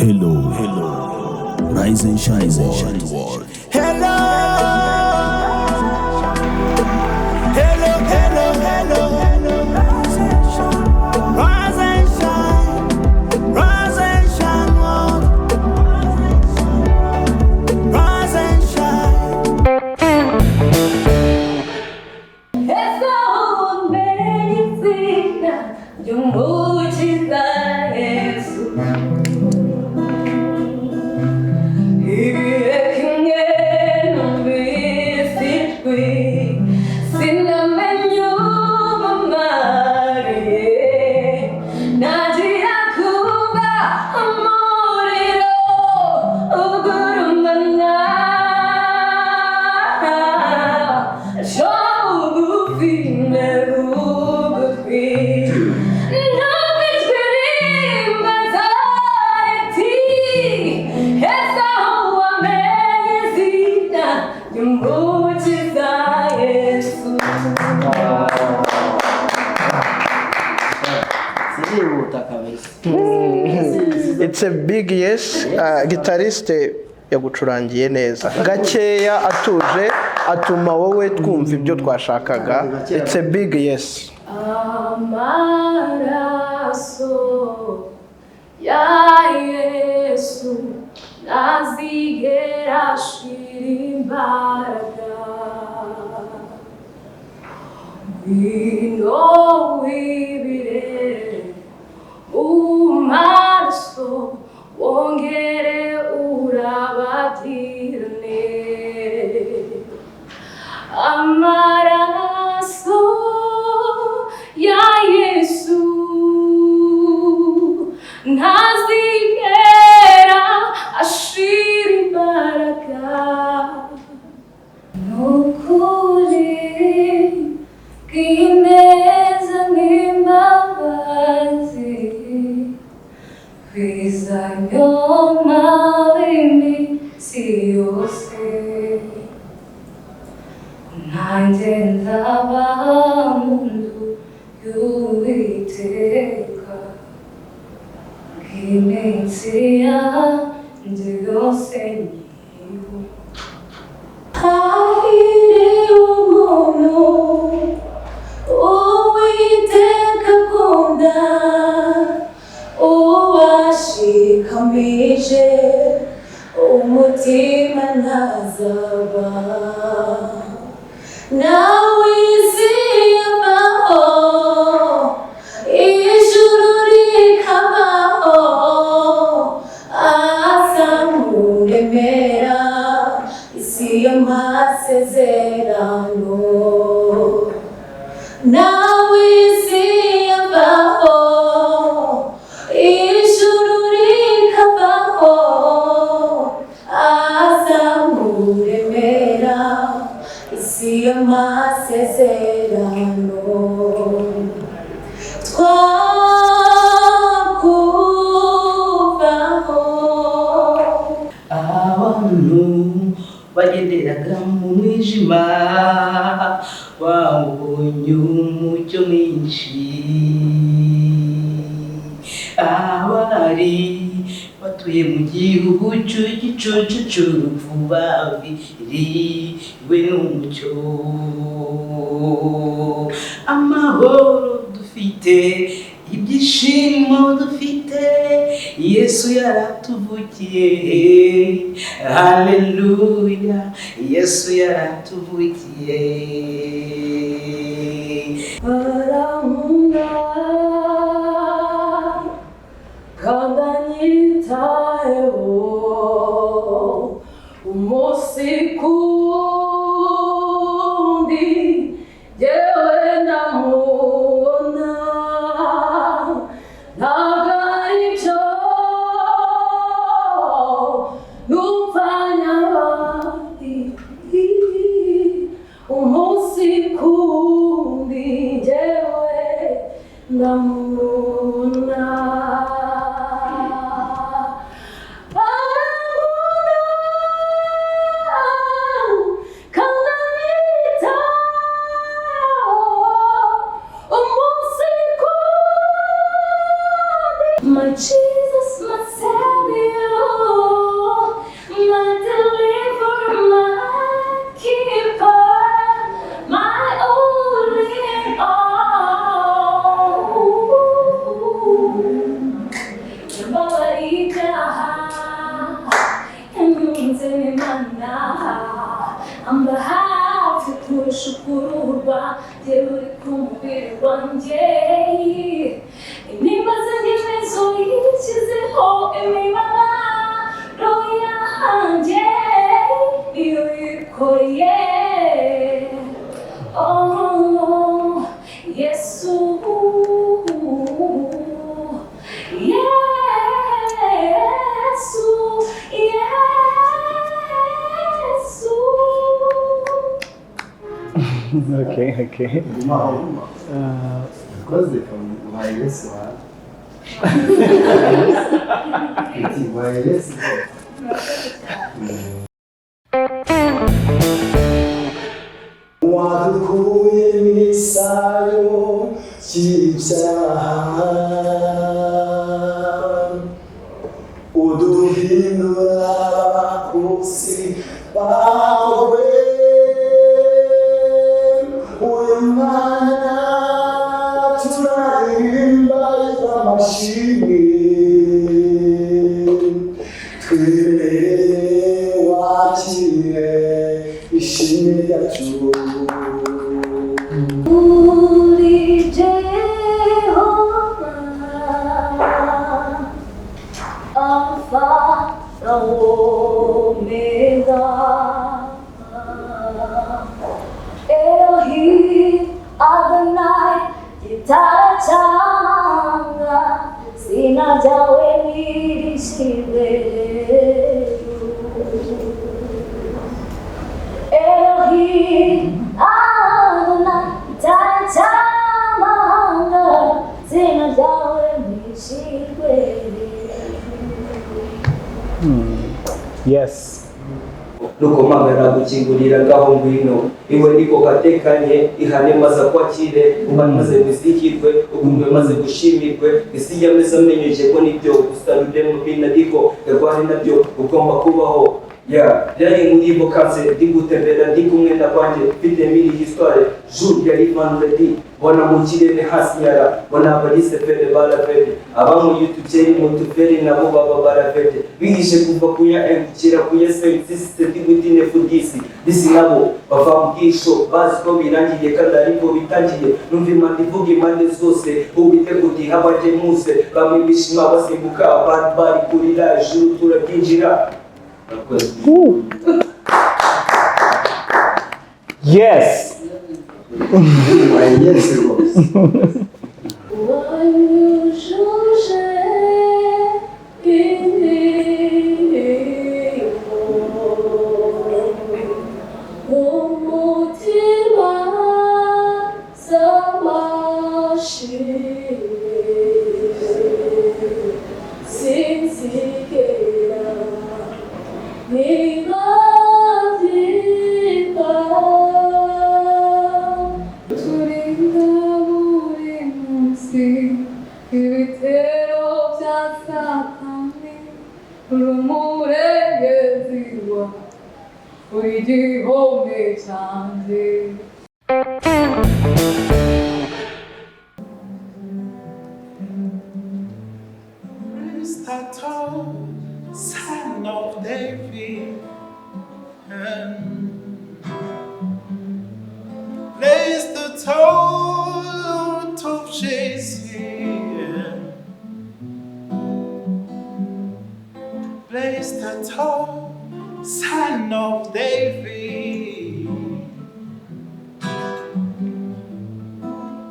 Hello, rise and shine world. Hello, rise and shine, rise and shine world, rise and shine. It's all amazing, your mood is It's a big yes. Guitarist yagucurangiye neza gakeya atuje atuma wowe twumva ibyo twashakaga. It's a big yes. Amaraso ya Yesu nazigera shirimbaraga wino wibire umaraso wongere urabatirane amaraso ya Yesu ntazigera ashira imbaraga nukuri bw'ineza n'imbabazi bizanyoma iminsi yose nanjye nzaba mu nzu y'Uwiteka bw'iminsi yanjye yose nyiho hahiriwe umuntu Uwiteka akunda uwashikamije umutima ntazaba nawe isi yabaho ijuru rikabaho azamuremera isi y'amasezerano nawe isi yabaho ijuru rikabaho azamuremera isi y'amasezerano twakubaho abantu bagenderaga mu mwijima babonye umucyo mwinshi abari batuye mu gihugu cy'igicucu cy'urupfu babiriwe n'umucyo amahoro dufite ibyishimo dufite Yesu yaratuvukiye haleluya Yesu yaratuvukiye arankunda kandi anyitayeho umunsi ku wundi jyewe ndamubona ntabwo aribyo nupfanya abandi umunsi ku wundi jyewe ndamubona My Jesus, my Savior. uri ku mubiri wanjye intimba z'imimezo yishyizeho imibabaro yanjye iyo yikoreye oh Yesu Yesu Yesu Okay, okay. Quase vai esse lá. Vai esse. Wadukuye misayo cy'ibyaha uduhindura abakozi bawe uyu mwanya turaririmba amashimwe twirere wakire ishimwe ryacu uri Jehova Alpha na Omega Elohim Adonai Kitachanga sina jawe nirishime Elohim Adonai Kitachanga sina jawe nirishime Yes. nukomagara gukingurira gaho ngwino iwe niko katekanye ihane maze kwakire umwana maze gushyikirwe ugumwe maze gushimirwe isi yameze amenyeje ko nibyo gusarude mu binadiko yarwari nabyo ugomba kubaho byari muri bokaze ndi gutembera ndi kumwe na kwanjye mfite miri histoire jour yari vendredi bona mu kirere hasi yara bona abarise fere barafete aba mu YouTube mu tuferi nabo baba barafete bigishe kuva kuya kera kuya sensiste ndi gutine fudisi disi nabo bava mu bwisho bazi ko birangiye kandi ariko bitangiye numva imana ivuga impande zose ubite kuti habaje muse bamwe bishima basimbuka abandi bari kurira ijuru turabyinjira. Yes. Yes, it was. wanyujuje indirimbo umutima z'amashimwe sinzigera nibagirwa turinda buri munsi ibitero bya satani urumurengezi wa buri gihome cyanjye Praise the tall Son of David. Praise the tall of Jesse. Praise the tall Son of David.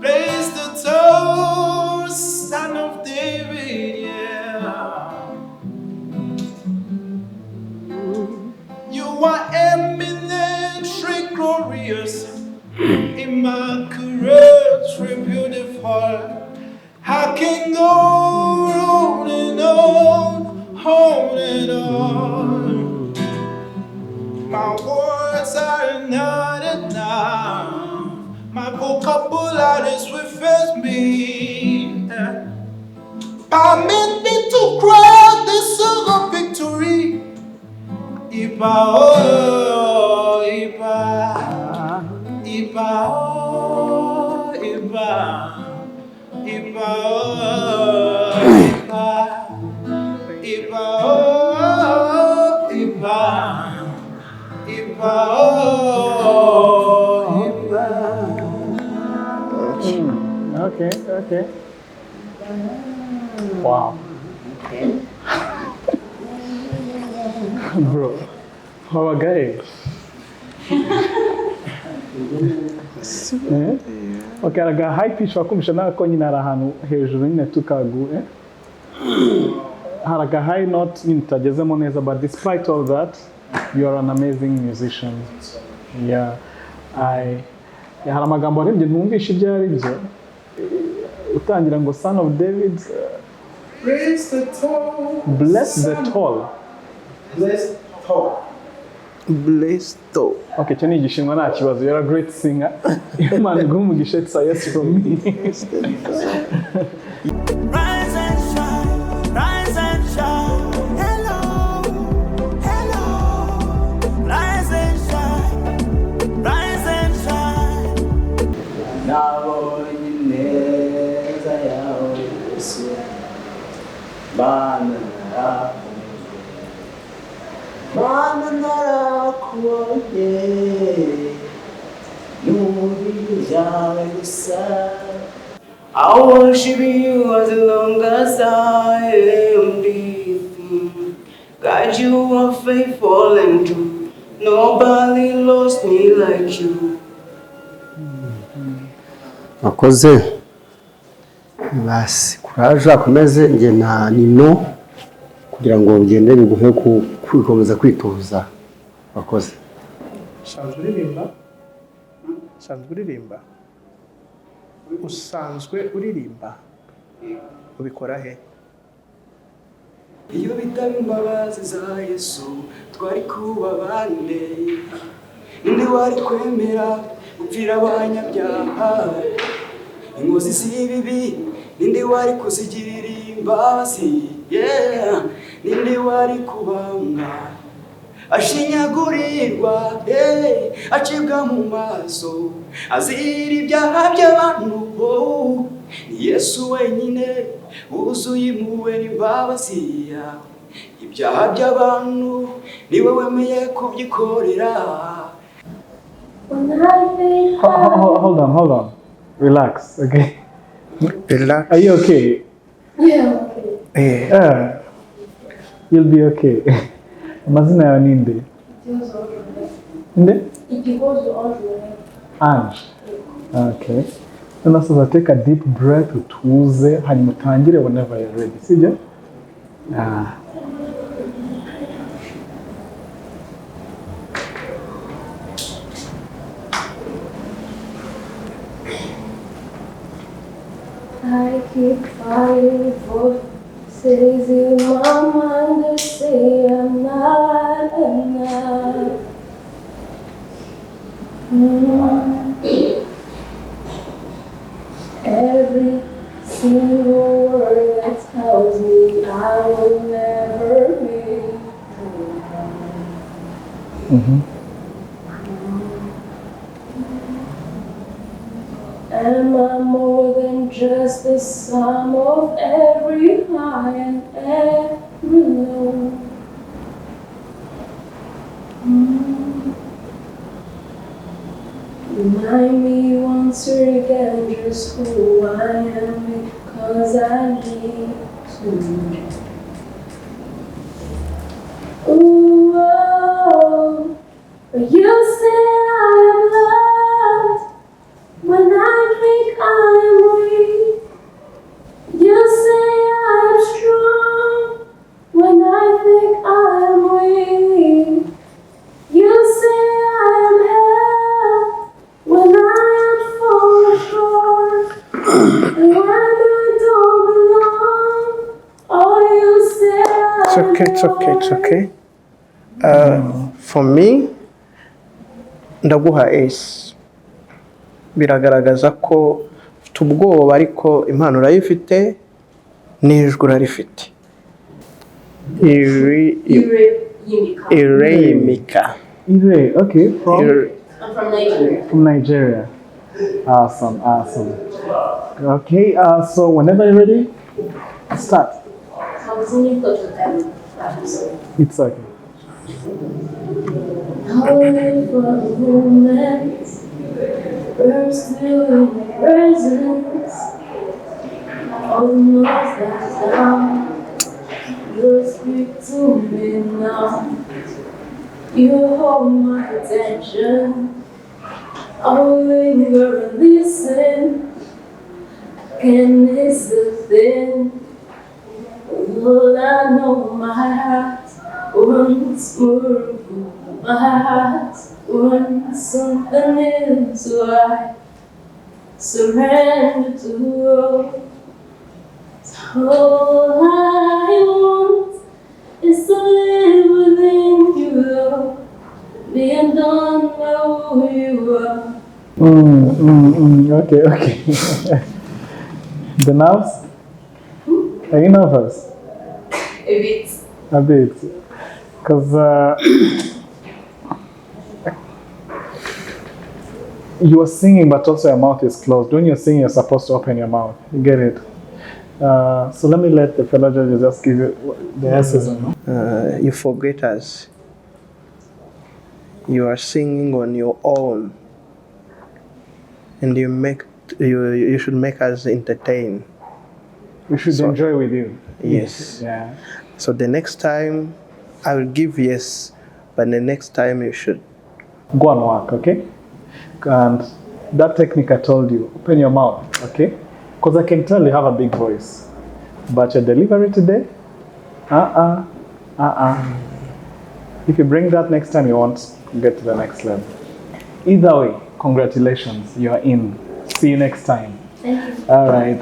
Praise the tall Son of David, yeah. You are eminently glorious, immaculately beautiful. I can go on and on, on and on. My words are not enough. My vocabulary refers me. Permit me to cry the song of victory. Iba oh, Iba, Iba oh, Iba, Iba oh, Iba, Iba oh, Iba, Iba oh, Iba. okay, okay. Wow. Bro, wabagaye? Okay, araga high pitch wakumvisha nawe ko nyine ari ahantu hejuru nyine tukagu haraga high note nyine tutagezemo neza, but despite all that you are an amazing musician. Yeah, hari amagambo arembye ntumvisha ibyo ari byo utangira ngo son of David, Bless the tall. bless the tall. Bless tall. Bless though. Okay, cyo ni igishimwa nta kibazo. You're a great singer. Imana iguhe umugisha, it's a yes from me. Rise and shine, rise and shine. Hello, hello. Rise and shine, rise and shine. nabonye ineza yawe Yesu, Mana narakubonye n'umubiri byawe gusa. I worship you as long as I am breathing. God, you are faithful and true. Nobody lost me like you. Wakoze basi kuraje akomeze nge na nino kugira ngo ugende biguhe kwikomeza kwitoza. Wakoze. Usanzwe uririmba? Usanzwe uririmba? Usanzwe uririmba? Ubikora he? Iyo bitaba imbabazi za Yesu twari kuba bande, ninde wari kwemera gupfira abanyabyaha, inkozi z'ibibi ninde wari kuzigirira imbabazi, yeah. Ninde wari kubanga ashinyagurirwa, acibwa mu maso azira ibyaha by'abantu, ni Yesu wenyine wuzuye impuhwe n'imbabazi, ibyaha by'abantu niwe wemeye kubyikorera. Hold on. Relax, okay? Relax. Are you okay? Yeah, okay. You'll be okay. Amazina yawe ni nde? Nde? Igihozo Ange. Ange. Okay. Now so take a deep breath, utuze, hanyuma utangire whenever you're ready. Sibyo? I keep fighting for cities in my mind that say I'm not enough. Every single word that tells me I will never be enough. Am I more than just the sum of every high and every low? Remind me once again just who I am, because I need to know. Ooh, oh, but you say I am loved when I think I am weak. You say I am strong when I think I am weak. You say I am held when I am falling short. And when I don't belong, oh, you say I It's am okay, it's okay, it's yours. okay. For me, ndaguha ace. Biragaragaza ko ufite ubwoba ariko impano urayifite n'ijwi urarifite. Iremika. Ire, okay, from? I'm from Nigeria. From Nigeria. Awesome. Okay, so whenever you're ready, start. I was in your culture time. It's okay. Holy for a moment, burst through your presence. almost that down. You speak to me now. You hold my attention. I'll linger and listen. I can't miss a thing. All I know, my heart wants more. My heart wants something new, so I surrender to the world. All I want is to live within you, Lord, being done by who you are. Okay. The nerves? Are you nervous? A bit. Because you are singing, but also your mouth is closed. When you're singing, you're supposed to open your mouth. You get it? So let me let the fellow judges just give you the answers. You forget us. You are singing on your own, and you should make us entertain. We should enjoy with you. Yes. Yeah. So the next time, I will give yes, but the next time you should go and work, okay? And that technique I told you, open your mouth, okay? Because I can tell you have a big voice, but your delivery today, If you bring that next time, you won't get to the next level. Either way, congratulations, you are in. See you next time. Thank you. All right.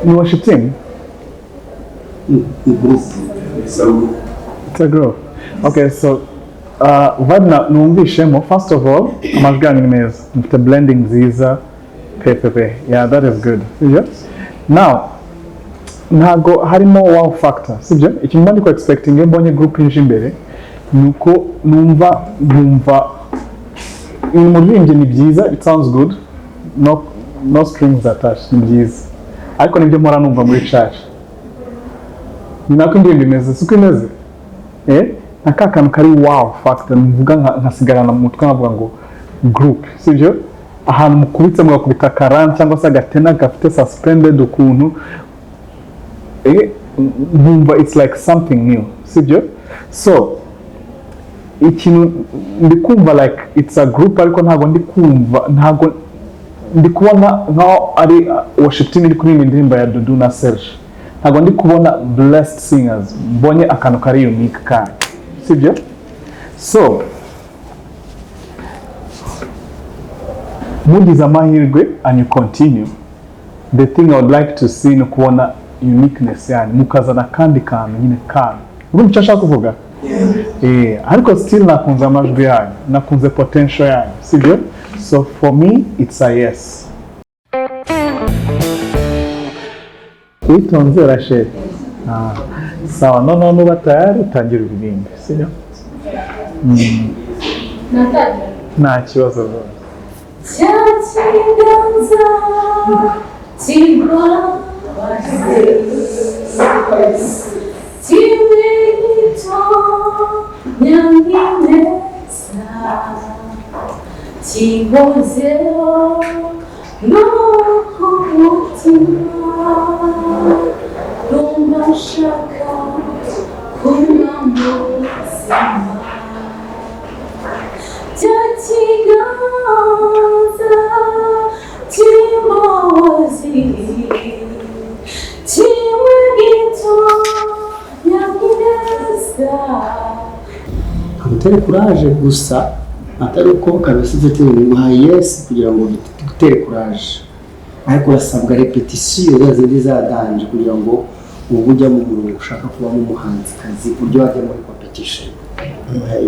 You worship team? It's a group. Okay, so Vadna numvishemo, first of all, amajwi yanyu ni meza. Mfite blending nziza, pepepe. Yeah, that is good. Sibyo? Now, ntago harimo wow factor. Sibyo? Ikintu ndi ko expecting iyo mbonye group inje imbere, nuko numva umuririmbyi ni byiza, it sounds good. No strings attached, ni byiza. Ariko nibyo mpora numva muri church. Ni nako indirimbo imeze, siko imeze? Naka kantu kari wow factor, mvuga nkasigarana mu mutwe nkavuga ngo group, sibyo? Ahantu mukubitse mugakubita karan cyangwa se agatena gafite suspended ukuntu, numva it's like something new, sibyo? So ikintu ndikumva like it's a group, ariko ntago ndi kubona nkaho ari worship team iri kuririmba indirimbo ya Dudu na Serge. Ntago ndi kubona blessed singers, mbonye akantu kari unique kandi, sibyo? So mugize amahirwe and you continue, the thing I would like to see ni kubona uniqueness yanyu, mukazana kandi kantu nyine kantu. Urumva icyo nshaka kuvuga? Ariko still nakunze amajwi yanyu, nakunze potential yanyu, sibyo? So for me, it's a yes. Witonze Rachel. Sawa, none nuba tayari utangira uririmbe, sibyo? Nataka. Nta kibazo rwose. Cyakiganza Timozeo no kumutima Rumashaka kumamuzima Jatigaza timozi Timwegito nyamineza Amutere courage gusa atari uko kabisa ufite umuhaye yes kugira ngo dutere courage ariko urasabwa repetition yazindi zadanje kugira ngo ubu ujya mu murongo ushaka kuba mu muhanzikazi buryo wajya muri competition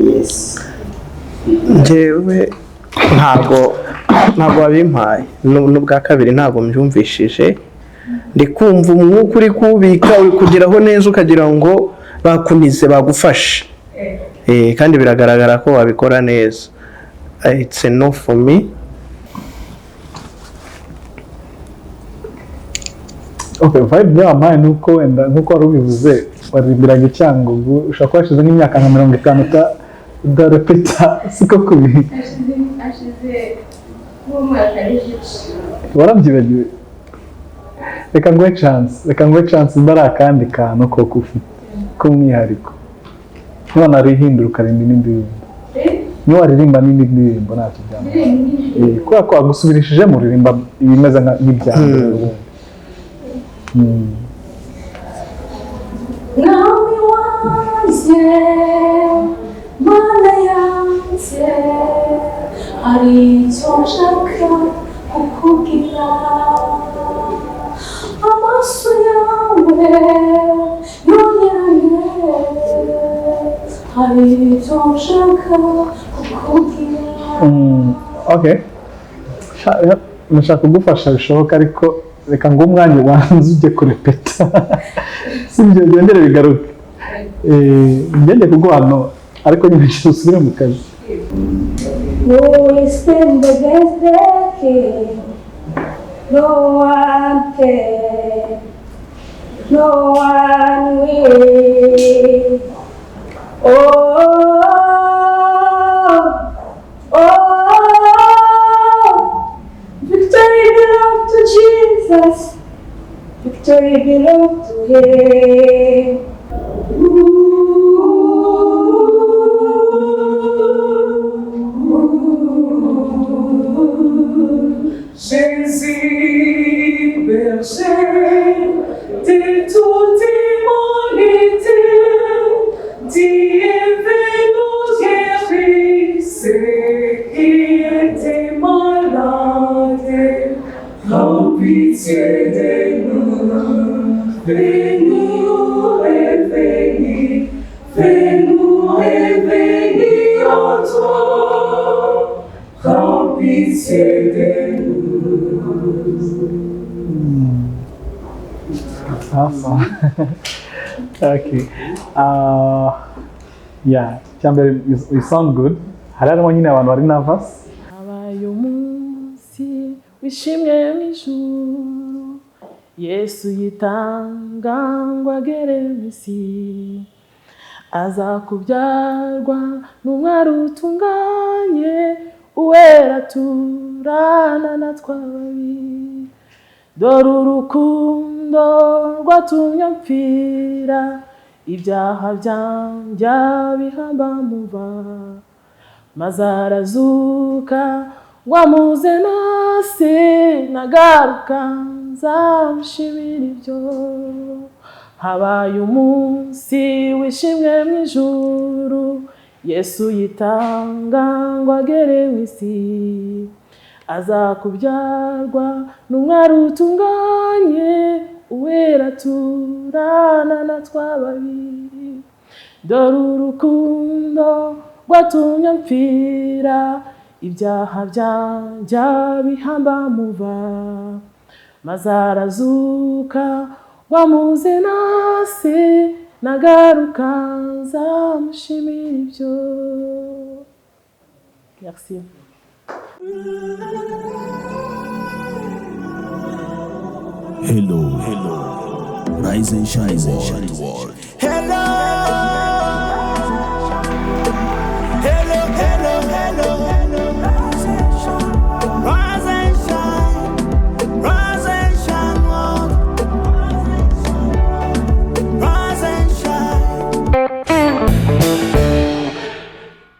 yes njyewe ntabwo wabimpaye n'ubwa kabiri ntabwo mbyumvishije ndi kumva umwuka uri kubika uri kugeraho neza ukagira ngo bakunize bagufashe kandi biragaragara ko wabikora neza. It's a no for me. Okay, vibe y'amaye nuko wenda nkuko wari ubivuze waririmbiraga icyangugu ushobora kuba hashize nk'imyaka nka 50 udarepeta siko kubi ashize nk'umwaka n'igice warabyibagiwe. Reka nguhe chance mbari akandi kantu ko ufite k'umwihariko niba narihindura ukaririmba n'indirimbo niba waririmba n'indi ndirimbo ntacyo byamara kubera ko agusubirishije mu ririmba ibimeze nk'ibyambere. Nawe wanjye mana yanjye hari icyo nshaka kukubwira amaso yawe yonyine hari icyo nshaka kukubwira. Okay, nashaka kugufasha bishoboka ariko reka ngo umwanya wanze ujye kurepeta sibyo byongere bigaruke ngende kuguhano ariko nyine usubire mu kazi. We spend the best day, no one can, no one will. Victory belongs to Jesus. Victory belongs to Him. Jésus, berger de toute humanité, Dieu veut nous guérir, ceux qui étaient malades, prends pitié de nous, fais-nous revenir en toi, prends pitié de nous. Awesome. Okay. Yeah, Chamber, you sound good. Harimo nyine abantu bari nervous. Habaye umunsi wishimye mw'ijuru, Yesu yitanga ngo agere mw'isi, aza kubyarwa n'umwari utunganye, uwera turana na twababi. Dore urukundo rwatumye mpfira, ibyaha byanjye bihamba muva, maze arazuka ngo amuze nase, nagaruka nzamushimira ibyo. Habaye umunsi wishimwe mw'ijuru, Yesu yitanga ngo agere mw'isi, aza kubyarwa n'umwari utunganye, uwera turana na twababi. Dore urukundo rwatumye mpfira, ibyaha byanjye bihamba muva, maze arazuka ngo amuze nase, nagaruka nzamushimira ibyo. Merci. Hello, rise and shine world.